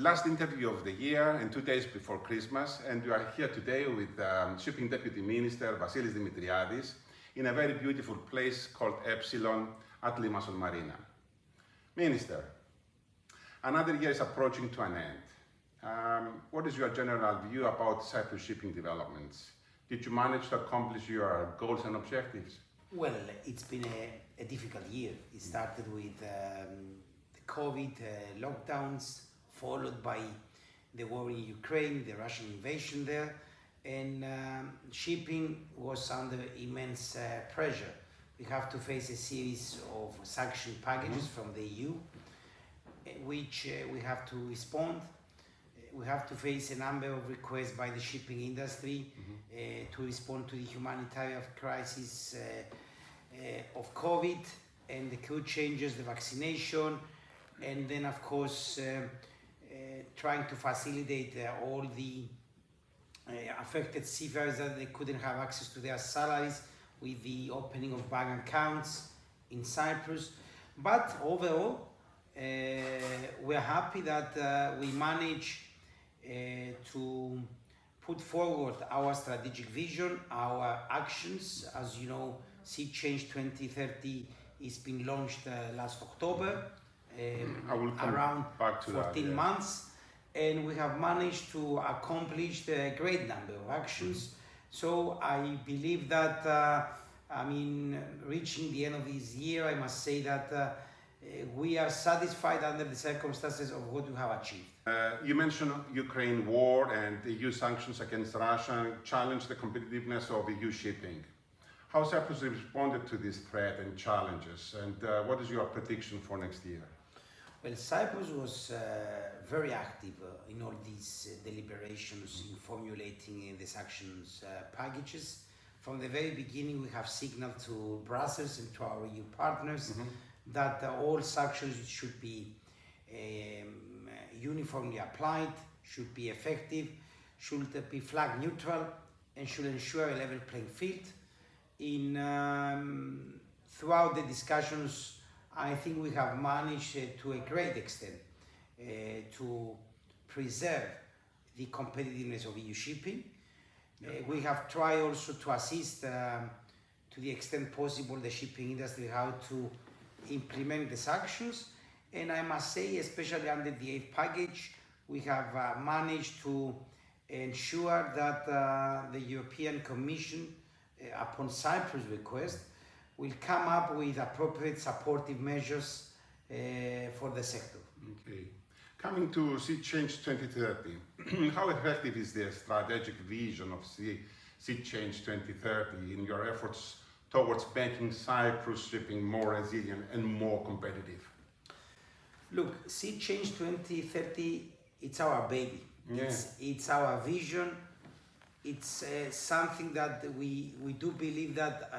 last interview of the year and 2 days before Christmas, and we are here today with Shipping Deputy Minister Vassilios Demetriades in a very beautiful place called Epsilon at Limassol Marina. Minister, another year is approaching to an end. What is your general view about Cyprus shipping developments? Did you manage to accomplish your goals and objectives? Well, it's been a difficult year. It started with the COVID lockdowns, followed by the war in Ukraine, the Russian invasion there, and shipping was under immense pressure. We have to face a series of sanction packages from the EU, which we have to respond. We have to face a number of requests by the shipping industry to respond to the humanitarian crisis of COVID and the crew changes, the vaccination, and then of course trying to facilitate all the affected seafarers that they couldn't have access to their salaries with the opening of bank accounts in Cyprus. But overall, we're happy that we managed to put forward our strategic vision, our actions. As you know, Sea Change 2030 is been launched last October, around 14 months, and we have managed to accomplish a great number of actions. So I believe that, reaching the end of this year, I must say that we are satisfied under the circumstances of what we have achieved. You mentioned Ukraine war and EU sanctions against Russia challenge the competitiveness of EU shipping. How Cyprus responded to this threat and challenges, and what is your prediction for next year? Well, Cyprus was very active in all these deliberations in formulating the sanctions packages. From the very beginning, we have signaled to Brussels and to our EU partners that all sanctions should be uniformly applied, should be effective, should be flag neutral, and should ensure a level playing field. Throughout the discussions, I think we have managed to a great extent to preserve the competitiveness of EU shipping. We have tried also to assist to the extent possible the shipping industry how to implement the sanctions, and I must say, especially under the 8th package, we have managed to ensure that the European Commission, upon Cyprus' request, will come up with appropriate supportive measures for the sector. Okay. Coming to Sea Change 2030, how effective is the strategic vision of Sea Change 2030 in your efforts towards making Cyprus shipping more resilient and more competitive? Look, Sea Change 2030, it's our baby. Yeah. It's our vision. It's something that we do believe that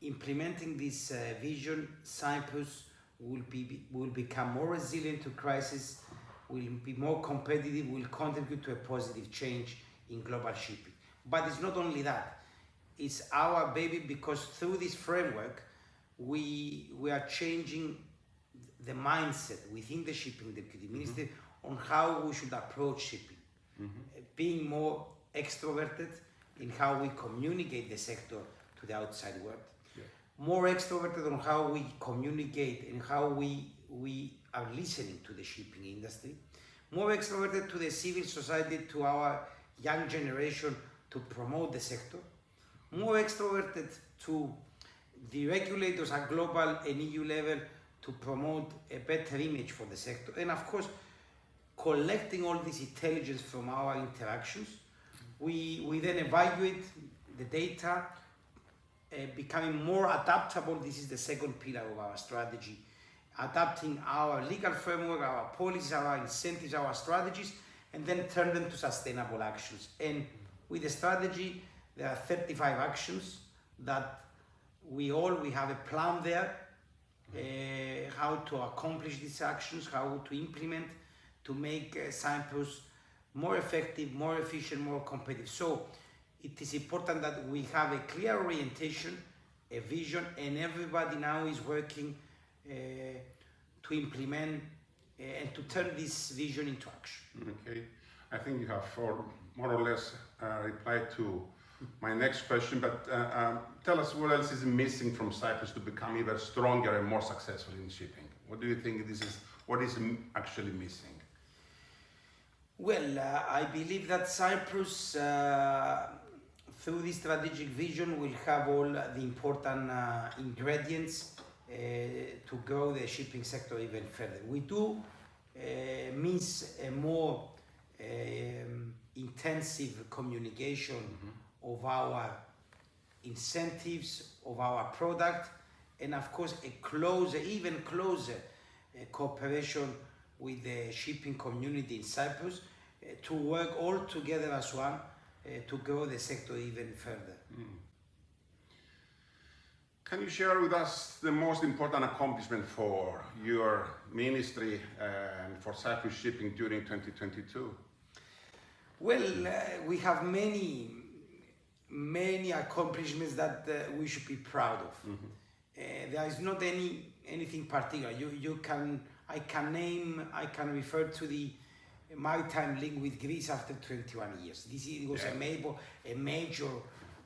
implementing this vision, Cyprus will become more resilient to crisis, will be more competitive, will contribute to a positive change in global shipping. But it's not only that. It's our baby because through this framework, we are changing the mindset within the shipping deputy ministry on how we should approach shipping, being more extroverted in how we communicate the sector to the outside world, more extroverted on how we communicate and how we are listening to the shipping industry, more extroverted to the civil society, to our young generation to promote the sector, more extroverted to the regulators at global and EU level to promote a better image for the sector, and of course collecting all this intelligence from our interactions. We then evaluate the data, becoming more adaptable. This is the second pillar of our strategy, adapting our legal framework, our policies, our incentives, our strategies, and then turn them to sustainable actions. And with the strategy, there are 35 actions that we have a plan there, how to accomplish these actions, how to implement, to make Cyprus more effective, more efficient, more competitive. So it is important that we have a clear orientation, a vision, and everybody now is working to implement and to turn this vision into action. Okay, I think you have more or less replied to my next question, but tell us what else is missing from Cyprus to become even stronger and more successful in shipping? What do you think what is actually missing? Well, I believe that Cyprus, through this strategic vision, will have all the important ingredients to grow the shipping sector even further. We do miss a more intensive communication of our incentives, of our product, and of course a closer, even closer cooperation with the shipping community in Cyprus to work all together as one to grow the sector even further. Can you share with us the most important accomplishment for your ministry and for Cyprus shipping during 2022? Well, we have many accomplishments that we should be proud of. There is not anything particular. I can refer to the maritime link with Greece after 21 years. This was a major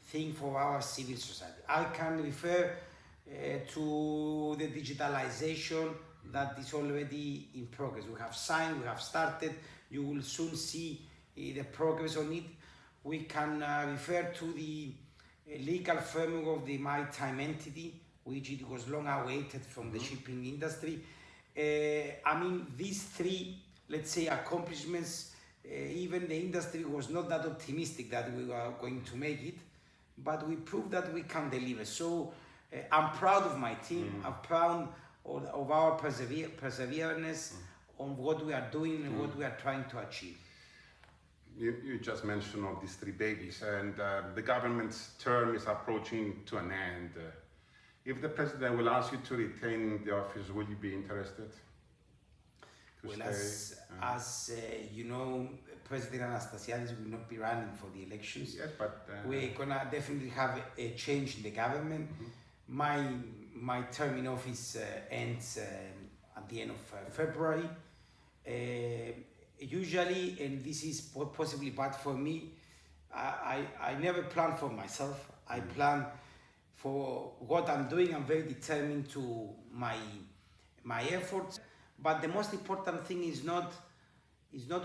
thing for our civil society. I can refer to the digitalization that is already in progress. We have signed, we have started, you will soon see the progress on it. We can refer to the legal framework of the maritime entity, which it was long awaited from the shipping industry. I mean, these three, let's say, accomplishments, even the industry was not that optimistic that we were going to make it, but we proved that we can deliver. So I'm proud of my team. I'm proud of our perseverance on what we are doing and what we are trying to achieve. You just mentioned all these three babies, and the government's term is approaching to an end. If the president will ask you to retain the office, will you be interested? Well, as you know, President Anastasiadis will not be running for the elections. Yes, but we're gonna definitely have a change in the government. My term in office ends at the end of February. Usually, and this is possibly bad for me, I never plan for myself. I plan for what I'm doing. I'm very determined to my efforts. But the most important thing is not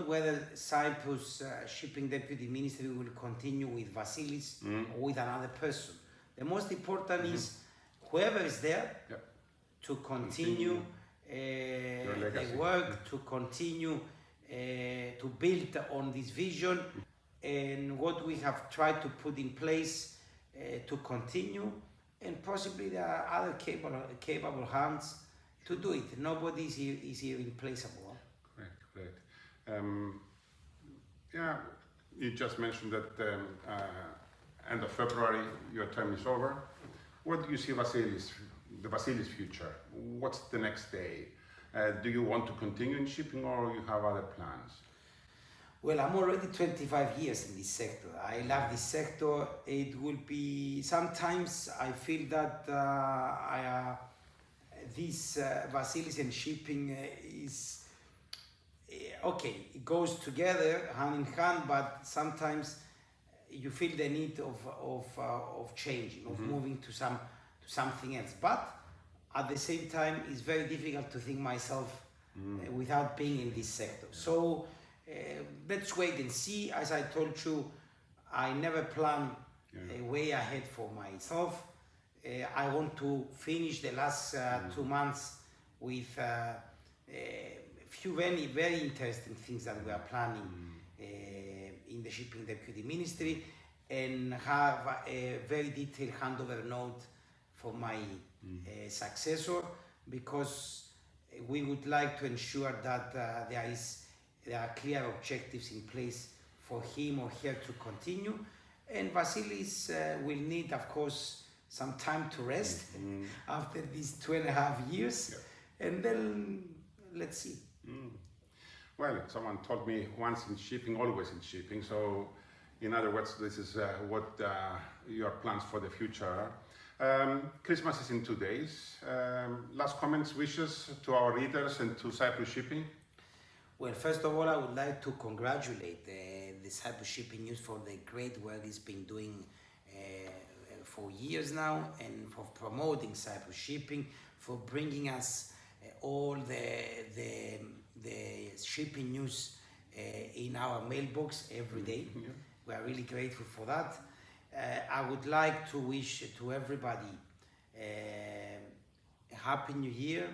whether Cyprus shipping deputy ministry will continue with Vassilios or with another person. The most important is whoever is there to continue the work, to continue to build on this vision and what we have tried to put in place to continue, and possibly there are other capable hands to do it. Nobody is irreplaceable. Correct. Yeah, you just mentioned that end of February your term is over. What do you see the Vassilios future? What's the next day? Do you want to continue in shipping or you have other plans? Well, I'm already 25 years in this sector. I love this sector. It will be, sometimes I feel that this Vassilios and shipping is, okay, it goes together hand in hand, but sometimes you feel the need of changing, of moving to something else. But at the same time, it's very difficult to think myself without being in this sector. So let's wait and see. As I told you, I never plan way ahead for myself. I want to finish the last 2 months with a few very, very interesting things that we are planning in the shipping deputy ministry, and have a very detailed handover note for my successor, because we would like to ensure that there are clear objectives in place for him or her to continue, and Vassilios will need, of course, some time to rest after these 2.5 years, and then let's see. Well, someone told me once in shipping, always in shipping. So, in other words, this is what your plans for the future are. Christmas is in 2 days. Last comments, wishes to our readers and to Cyprus shipping. Well, first of all, I would like to congratulate the Cyprus Shipping News for the great work it's been doing for years now, and for promoting Cyprus shipping, for bringing us all the shipping news in our mailbox every day. Yeah. We are really grateful for that. I would like to wish to everybody a Happy New Year,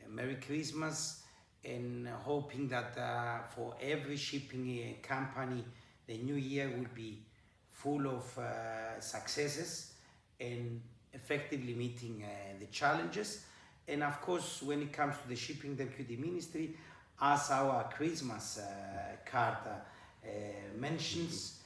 a Merry Christmas, and hoping that for every shipping company, the new year will be full of successes and effectively meeting the challenges. And of course, when it comes to the Shipping Deputy Ministry, as our Christmas card mentions,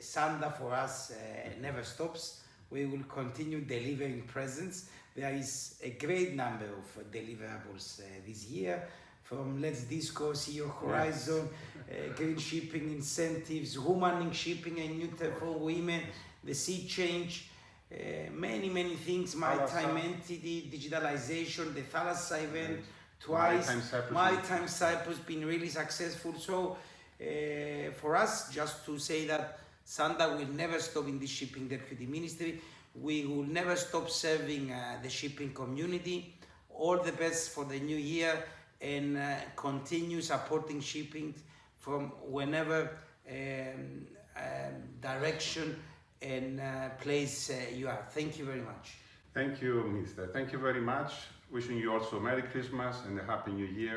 Santa for us never stops. We will continue delivering presents. There is a great number of deliverables this year, from Let's Disco, See Your Horizon, green shipping incentives, womaning shipping and new for women, the sea change, many things, maritime entity, digitalization, the Thalassa event, twice, Maritime Cyprus been really successful. So for us, just to say that Santa will never stop in this Shipping Deputy Ministry. We will never stop serving the shipping community. All the best for the new year, and continue supporting shipping from whenever direction and place you are. Thank you very much. Thank you, Minister. Thank you very much. Wishing you also Merry Christmas and a Happy New Year.